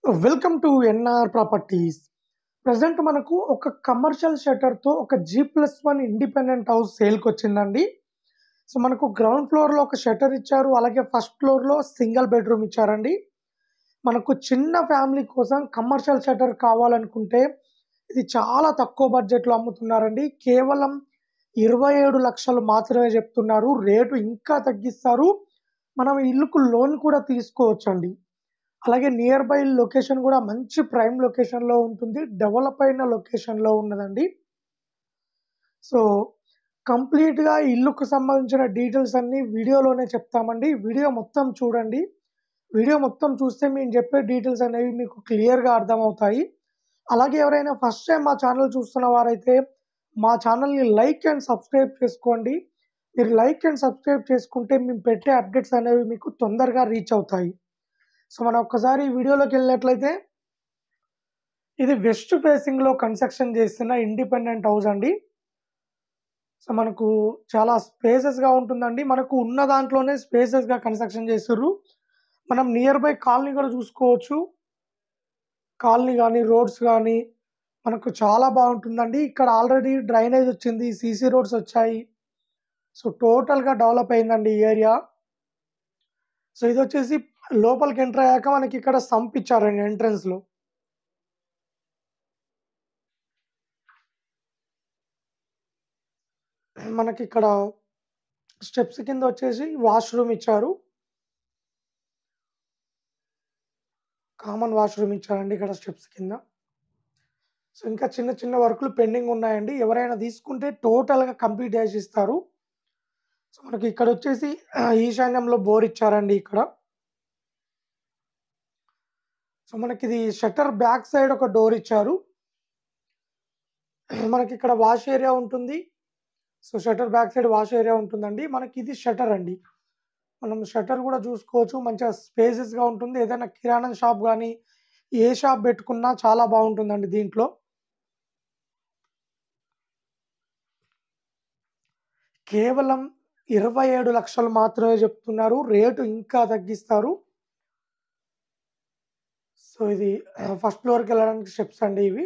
Welcome to NR properties. Present మనకు ఒక commercial షట్టర్‌తో ఒక G+1 ఇండిపెండెంట్ హౌస్ సేల్‌కి వచ్చిందండి. సో, మనకు గ్రౌండ్ ఫ్లోర్‌లో ఒక షట్టర్ ఇచ్చారు. అలాగే ఫస్ట్ ఫ్లోర్‌లో సింగిల్ బెడ్‌రూమ్ ఇచ్చారండి. మనకు చిన్న ఫ్యామిలీ కోసం కమర్షియల్ షట్టర్ కావాలనుకుంటే ఇది చాలా తక్కువ బడ్జెట్‌లో అమ్ముతున్నారండి. కేవలం 27,00,000 మాత్రమే చెప్తున్నారు. రేటు ఇంకా తగ్గిస్తారు. మనం ఇల్లుకు లోన్ కూడా తీసుకోవచ్చండి. అలాగే నియర్ బై లొకేషన్ కూడా మంచి ప్రైమ్ లొకేషన్‌లో ఉంటుంది. డెవలప్ అయిన లొకేషన్‌లో ఉన్నదండి. సో, కంప్లీట్‌గా ఇల్లుకు సంబంధించిన డీటెయిల్స్ అన్నీ వీడియోలోనే చెప్తామండి. వీడియో మొత్తం చూడండి. వీడియో మొత్తం చూస్తే మేము చెప్పే డీటెయిల్స్ అనేవి మీకు క్లియర్‌గా అర్థమవుతాయి. అలాగే ఎవరైనా ఫస్ట్ టైమ్ మా ఛానల్ చూస్తున్న వారైతే మా ఛానల్‌ని లైక్ అండ్ సబ్స్క్రైబ్ చేసుకోండి. మీరు లైక్ అండ్ సబ్స్క్రైబ్ చేసుకుంటే మేము పెట్టే అప్డేట్స్ అనేవి మీకు తొందరగా రీచ్ అవుతాయి. సో, మనం ఒక్కసారి వీడియోలోకెళ్ళినట్లయితే ఇది వెస్ట్ ఫేసింగ్‌లో కన్‌స్ట్రక్షన్ చేస్తున్న ఇండిపెండెంట్ హౌస్ అండి. సో, మనకు చాలా స్పేసెస్‌గా ఉంటుందండి. మనకు ఉన్న దాంట్లోనే స్పేసెస్‌గా కన్‌స్ట్రక్షన్ చేసిర్రు. మనం నియర్ బై కాలనీ కూడా చూసుకోవచ్చు. కాలనీ గాని, రోడ్స్ గాని మనకు చాలా బావుంటుందండి. ఇక్కడ ఆల్రెడీ డ్రైనేజ్ వచ్చింది. సీసీ రోడ్స్ వచ్చాయి. సో, టోటల్‌గా డెవలప్ అయిందండి ఈ ఏరియా. సో, ఇదొచ్చేసి లోపలికి ఎంటర్ అయ్యాక మనకి ఇక్కడ సంప్ ఇచ్చారండి ఎంట్రన్స్‌లో. మనకిక్కడ స్టెప్స్ కింద వచ్చేసి వాష్‌రూమ్ ఇచ్చారు. కామన్ వాష్‌రూమ్ ఇచ్చారండి ఇక్కడ స్టెప్స్ కింద. సో, ఇంకా చిన్న చిన్న వర్కులు పెండింగ్ ఉన్నాయండి. ఎవరైనా తీసుకుంటే టోటల్‌గా కంప్లీట్ చేసిస్తారు. సో, మనకి ఇక్కడొచ్చేసి ఈశాన్యంలో బోర్ ఇచ్చారండి ఇక్కడ. సో, మనకిది షట్టర్ బ్యాక్ సైడ్ ఒక డోర్ ఇచ్చారు. మనకిక్కడ వాష్ ఏరియా ఉంటుంది. So, shutter back side wash area ఉంటుందండి. మనకిది షట్టర్ అండి. మనం షట్టర్ కూడా చూసుకోవచ్చు. మంచిగా స్పేసెస్‌గా ఉంటుంది. ఏదైనా కిరాణా షాప్ గాని, ఏ షాప్ పెట్టుకున్నా చాలా బావుంటుందండి దీంట్లో. కేవలం 27,00,000 మాత్రమే చెప్తున్నారు. రేటు ఇంకా తగ్గిస్తారు. సో, ఇది ఫస్ట్ ఫ్లోర్‌కెళ్ళడానికి స్టెప్స్ అండి ఇవి.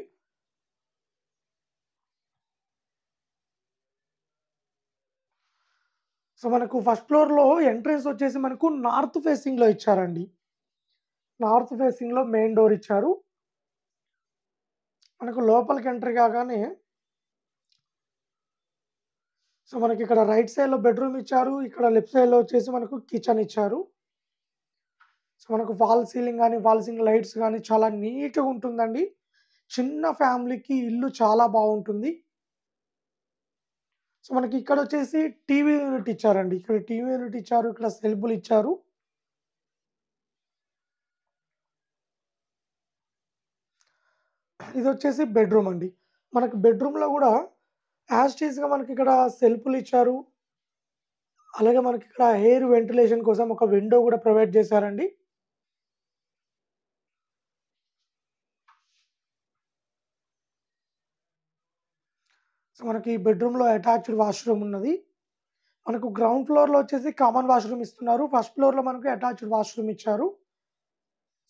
సో, మనకు ఫస్ట్ ఫ్లోర్‌లో ఎంట్రన్స్ వచ్చేసి మనకు నార్త్ ఫేసింగ్‌లో ఇచ్చారండి. నార్త్ ఫేసింగ్‌లో మెయిన్ డోర్ ఇచ్చారు. మనకు లోపలికి ఎంటర్ కాగానే సో, మనకిక్కడ రైట్ సైడ్‌లో బెడ్‌రూమ్ ఇచ్చారు. ఇక్కడ లెఫ్ట్ సైడ్‌లో వచ్చేసి మనకు కిచెన్ ఇచ్చారు. సో, మనకు ఫాల్ సీలింగ్ గాని, ఫాల్ సీలింగ్ లైట్స్ గాని చాలా నీట్‌గా ఉంటుందండి. చిన్న ఫ్యామిలీకి ఇల్లు చాలా బావుంటుంది. సో, మనకి ఇక్కడొచ్చేసి టీవీ యూనిట్ ఇచ్చారండి. ఇక్కడ టీవీ యూనిట్ ఇచ్చారు. ఇక్కడ సెల్ఫ్‌లిచ్చారు. ఇదొచ్చేసి బెడ్‌రూమ్ అండి. మనకి బెడ్‌రూమ్‌లో గూడా యాజ్ టీజ్‌గా మనకిక్కడ సెల్ఫ్‌లిచ్చారు. అలాగే మనకిక్కడ ఎయిర్ వెంటిలేషన్ కోసం ఒక విండో గూడా ప్రొవైడ్ చేశారండి. సో, మనకి బెడ్‌రూమ్‌లో అటాచ్డ్ వాష్‌రూమ్ ఉన్నది. మనకు గ్రౌండ్ ఫ్లోర్‌లో వచ్చేసి కామన్ వాష్‌రూమ్ ఇస్తున్నారు. ఫస్ట్ ఫ్లోర్‌లో మనకు అటాచ్డ్ వాష్‌రూమ్ ఇచ్చారు.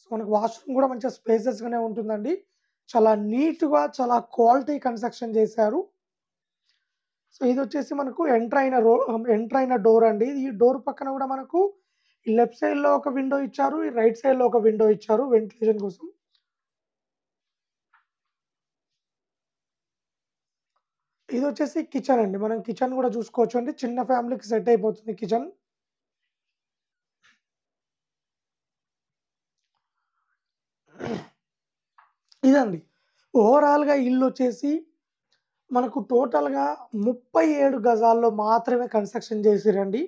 సో, మనకు వాష్‌రూమ్ గూడా మంచిగా స్పేసెస్‌గానే ఉంటుందండి. చాలా నీట్‌గా, చాలా క్వాలిటీ కన్‌స్ట్రక్షన్ చేశారు. సో, ఇదొచ్చేసి మనకు ఎంటర్ అయిన డోర్ అండి. ఈ డోర్ పక్కన గూడా మనకు లెఫ్ట్ సైడ్‌లో ఒక విండో ఇచ్చారు. ఈ రైట్ సైడ్‌లో ఒక విండో ఇచ్చారు వెంటిలేషన్ కోసం. ఇదొచ్చేసి కిచెన్ అండి. మనం కిచెన్ గూడా చూసుకోవచ్చండి. చిన్న ఫ్యామిలీకి సెట్ అయిపోతుంది కిచెన్. ఇదండి. ఓవరాల్‌గా ఇల్లొచ్చేసి మనకు టోటల్‌గా 37 గజాల్లో మాత్రమే కన్‌స్ట్రక్షన్ చేసిర్రండి.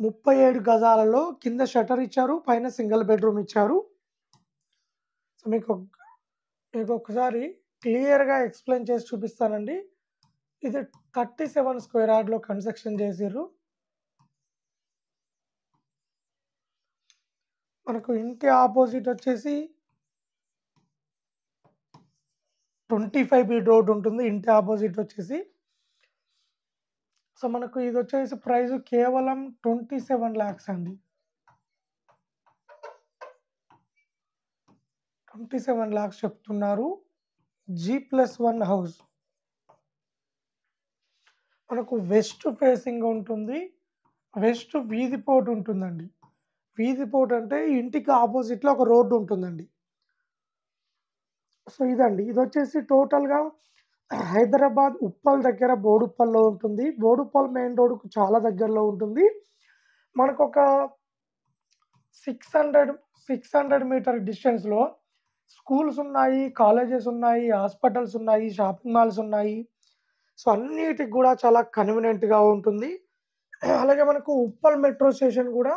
37 గజాలలో కింద షట్టర్ ఇచ్చారు. పైన సింగిల్ బెడ్‌రూమ్ ఇచ్చారు. సో, మీకొక్కసారి క్లియర్‌గా ఎక్స్‌ప్లెయిన్ చేసి చూపిస్తానండి. ఇది 37 స్క్వేర్ యార్డ్‌లో కన్‌స్ట్రక్షన్ చేసిర్రు. మనకు ఇంటి అపోజిట్ వచ్చేసి 25 ఫీట్ రోడ్ ఉంటుంది. ఇంటి అపోజిట్ వచ్చేసి. సో, మనకు ఇదొచ్చేసి ప్రైస్ కేవలం 27,00,000 అండి. 27 lakhs చెప్తున్నారు. G+1 house. మనకు వెస్ట్ ఫేసింగ్ ఉంటుంది. వెస్ట్ వీధి పోటు ఉంటుందండి. వీధి పోటు అంటే ఇంటికి ఆపోజిట్‌లో ఒక రోడ్డు ఉంటుందండి. సో, ఇదండి. ఇదొచ్చేసి టోటల్‌గా హైదరాబాద్ ఉప్పల్ దగ్గర బోడుప్పల్‌లో ఉంటుంది. బోడుప్పల్ మెయిన్ రోడ్‌కు చాలా దగ్గరలో ఉంటుంది. మనకొక 600 మీటర్ డిస్టెన్స్‌లో స్కూల్స్ ఉన్నాయి, కాలేజెస్ ఉన్నాయి, హాస్పిటల్స్ ఉన్నాయి, షాపింగ్ మాల్స్ ఉన్నాయి. సో, అన్నిటికి గూడా చాలా కన్వీనియంట్‌గా ఉంటుంది. అలాగే మనకు ఉప్పల్ మెట్రో స్టేషన్ గూడా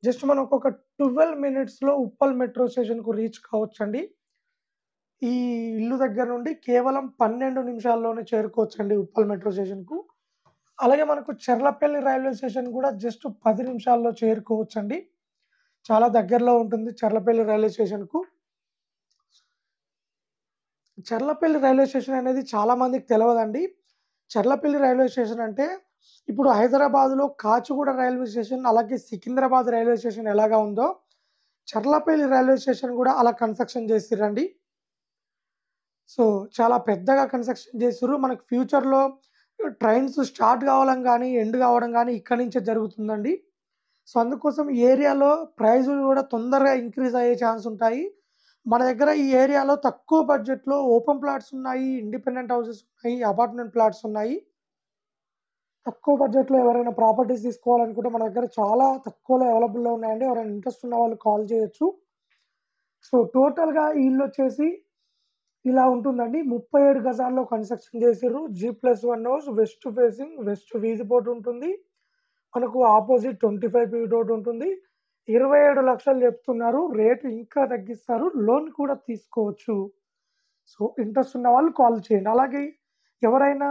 జస్ట్ మనకొక 12 మినిట్స్‌లో ఉప్పల్ మెట్రో స్టేషన్‌కు రీచ్ కావచ్చండి. ఈ ఇల్లు దగ్గర నుండి కేవలం 12 నిమిషాల్లోనే చేరుకోవచ్చండి ఉప్పల్ మెట్రో స్టేషన్‌కు. అలాగే మనకు చెర్లపల్లి రైల్వే స్టేషన్ గూడా జస్ట్ 10 నిమిషాల్లో చేరుకోవచ్చండి. చాలా దగ్గరలో ఉంటుంది చెర్లపల్లి రైల్వే స్టేషన్‌కు. చెర్లపల్లి రైల్వే స్టేషన్ అనేది చాలా మందికి తెలవదండి. చెర్లపల్లి రైల్వే స్టేషన్ అంటే ఇప్పుడు హైదరాబాద్‌లో కాచిగూడ రైల్వే స్టేషన్, అలాగే సికింద్రాబాద్ రైల్వే స్టేషన్ ఎలాగా ఉందో, చెర్లపల్లి రైల్వే స్టేషన్ గూడా అలా కన్‌స్ట్రక్షన్ చేసిర్రండి. సో, చాలా పెద్దగా కన్‌స్ట్రక్షన్ చేసిర్రు. మనకు ఫ్యూచర్‌లో ట్రైన్స్ స్టార్ట్ కావడం గానీ, ఎండ్ కావడం గానీ ఇక్కడి నుంచే జరుగుతుందండి. సో, అందుకోసం ఈ ఏరియాలో ప్రైజులు గూడా తొందరగా ఇంక్రీజ్ అయ్యే ఛాన్స్ ఉంటాయి. మన దగ్గర ఈ ఏరియాలో తక్కువ బడ్జెట్‌లో ఓపెన్ ప్లాట్స్ ఉన్నాయి, ఇండిపెండెంట్ హౌసెస్ ఉన్నాయి, అపార్ట్మెంట్ ప్లాట్స్ ఉన్నాయి. తక్కువ బడ్జెట్‌లో ఎవరైనా ప్రాపర్టీస్ తీసుకోవాలనుకుంటే మన దగ్గర చాలా తక్కువలో అవైలబుల్‌లో ఉన్నాయండి. ఎవరైనా ఇంట్రెస్ట్ ఉన్న వాళ్ళు కాల్ చేయొచ్చు. సో, టోటల్‌గా ఈ ఇల్లొచ్చేసి ఇలా ఉంటుందండి. 37 గజాల్లో కన్‌స్ట్రక్షన్ చేసిర్రు. G+1 house west facing, west వీధి పోటు ఉంటుంది. మనకు అపోజిట్ 25 ఫీట్ రోడ్ ఉంటుంది. 27,00,000 చెప్తున్నారు. రేట్ ఇంకా తగ్గిస్తారు. లోన్ కూడా తీసుకోవచ్చు. సో, ఇంట్రెస్ట్ ఉన్న వాళ్ళు కాల్ చేయండి. అలాగే ఎవరైనా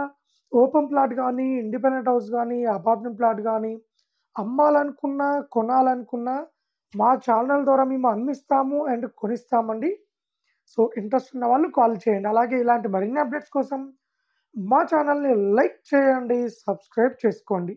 ఓపెన్ ప్లాట్ గానీ, ఇండిపెండెంట్ హౌస్ గానీ, అపార్ట్మెంట్ ప్లాట్ గానీ అమ్మాలనుకున్నా, కొనాలనుకున్నా మా ఛానల్ ద్వారా మేము అమ్మిస్తాము అండ్ కొనిస్తామండి. సో, ఇంట్రెస్ట్ ఉన్న వాళ్ళు కాల్ చేయండి. అలాగే ఇలాంటి మరిన్ని అప్డేట్స్ కోసం మా ఛానల్‌ని లైక్ చేయండి, సబ్స్క్రైబ్ చేసుకోండి.